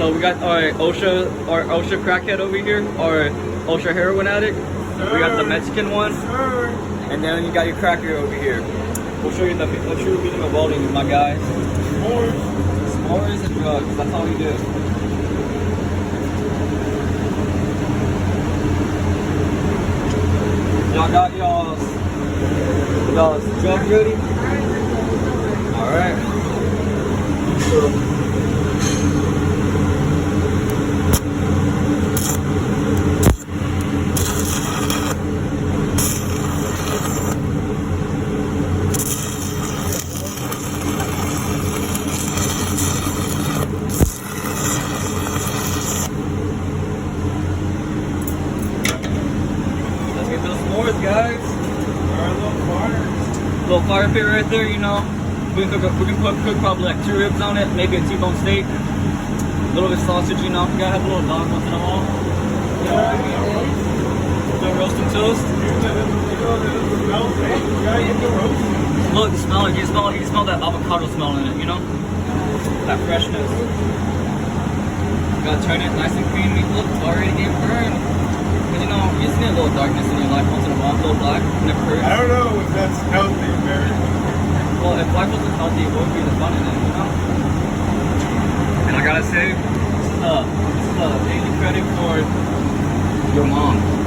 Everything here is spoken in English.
So we got our OSHA crackhead over here, our OSHA heroin addict. We got the Mexican one, and then you got your cracker over here. We'll show you the true meaning of welding, my guys. S'mores and drugs. That's all we do. Y'all got y'all's drug ready? All right. Let's get those s'mores, guys. Little fire pit right there, you know. We can cook probably like 2 ribs on it, maybe a T-bone steak, a little bit of sausage, you know. You gotta have a little dog once in a while. You know what I mean? Little roast and toast. Look, smell it. You smell that avocado smell in it, you know? That freshness. Gotta turn it nice and creamy. Look, it's already getting burned. But you know, you just need a little darkness in your life once in a while, a little black, never hurts. I don't know if that's healthy, Barry. Well, if life wasn't healthy, it would be the fun in it, you know? And I gotta say, this is a daily credit for your mom.